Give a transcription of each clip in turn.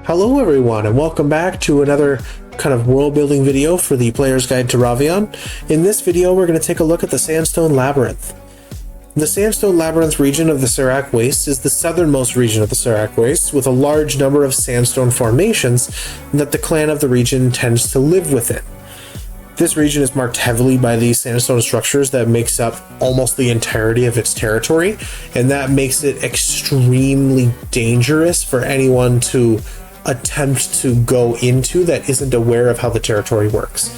Hello everyone, and welcome back to another kind of world building video for the Player's Guide to Ravean. In this video we're going to take a look at the Sandstone Labyrinth. The Sandstone Labyrinth region of the Serac Wastes is the southernmost region of the Serac Wastes, with a large number of sandstone formations that the clan of the region tends to live within. This region is marked heavily by these sandstone structures that makes up almost the entirety of its territory, and that makes it extremely dangerous for anyone to attempt to go into that isn't aware of how the territory works.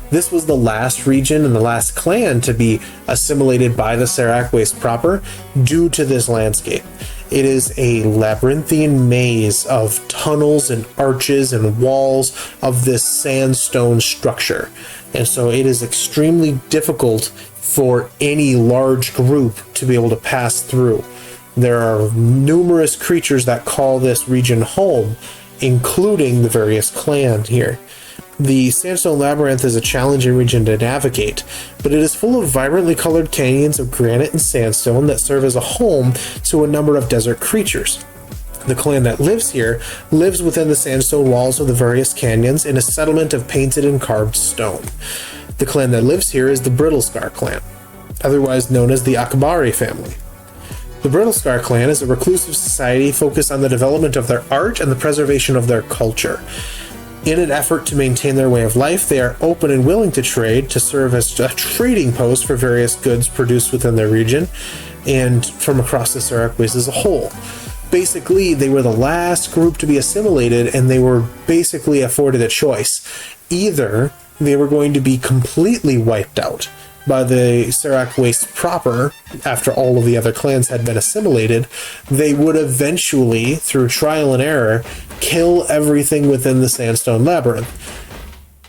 This was the last region and the last clan to be assimilated by the Serac Waste proper due to this landscape. It is a labyrinthine maze of tunnels and arches and walls of this sandstone structure. And so it is extremely difficult for any large group to be able to pass through. There are numerous creatures that call this region home, including the various clans here. The Sandstone Labyrinth is a challenging region to navigate, but it is full of vibrantly colored canyons of granite and sandstone that serve as a home to a number of desert creatures. The clan that lives here lives within the sandstone walls of the various canyons in a settlement of painted and carved stone. The clan that lives here is the Brittlescar clan, otherwise known as the Akbari family. The Brittlescar clan is a reclusive society focused on the development of their art and the preservation of their culture. In an effort to maintain their way of life, they are open and willing to trade to serve as a trading post for various goods produced within their region and from across the Serac Wastes as a whole. Basically, they were the last group to be assimilated, and they were basically afforded a choice. Either they were going to be completely wiped out by the Serac Wastes proper after all of the other clans had been assimilated. They would eventually, through trial and error, kill everything within the Sandstone Labyrinth.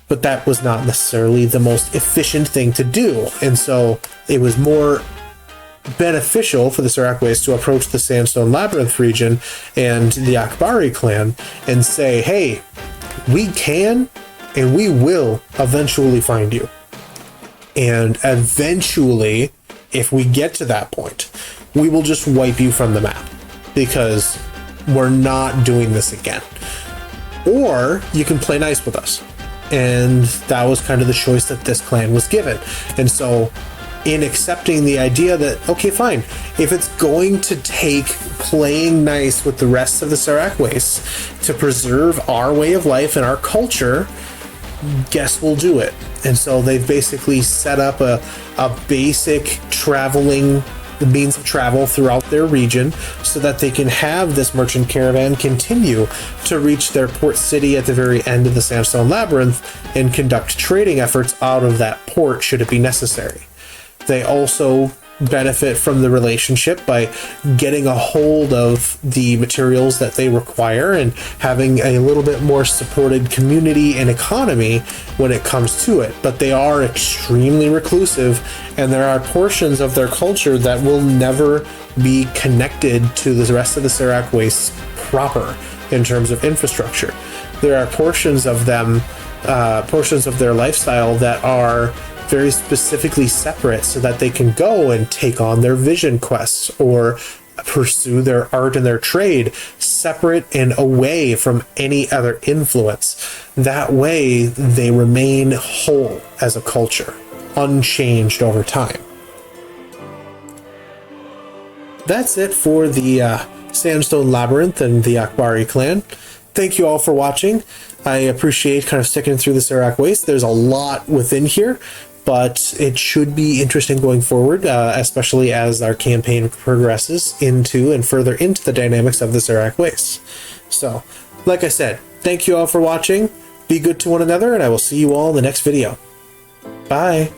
But that was not necessarily the most efficient thing to do, and so it was more beneficial for the Serac Wastes to approach the Sandstone Labyrinth region and the Akbari clan and say, hey, we can and we will eventually find you. And eventually, if we get to that point, we will just wipe you from the map because we're not doing this again. Or you can play nice with us. And that was kind of the choice that this clan was given. And so in accepting the idea that, okay, fine, if it's going to take playing nice with the rest of the Serac Wastes to preserve our way of life and our culture, guess we'll do it. And so they've basically set up a basic means of travel throughout their region so that they can have this merchant caravan continue to reach their port city at the very end of the Sandstone Labyrinth and conduct trading efforts out of that port should it be necessary. They also benefit from the relationship by getting a hold of the materials that they require and having a little bit more supported community and economy when it comes to it. But they are extremely reclusive, and there are portions of their culture that will never be connected to the rest of the Serac Wastes proper in terms of infrastructure. There are portions of them, portions of their lifestyle that are very specifically separate so that they can go and take on their vision quests or pursue their art and their trade separate and away from any other influence. That way they remain whole as a culture, unchanged over time. That's it for the Sandstone Labyrinth and the Akbari clan. Thank you all for watching. I appreciate kind of sticking through the Serac Wastes. There's a lot within here, but it should be interesting going forward, especially as our campaign progresses into and further into the dynamics of the Serac Wastes. So, like I said, thank you all for watching. Be good to one another, and I will see you all in the next video. Bye!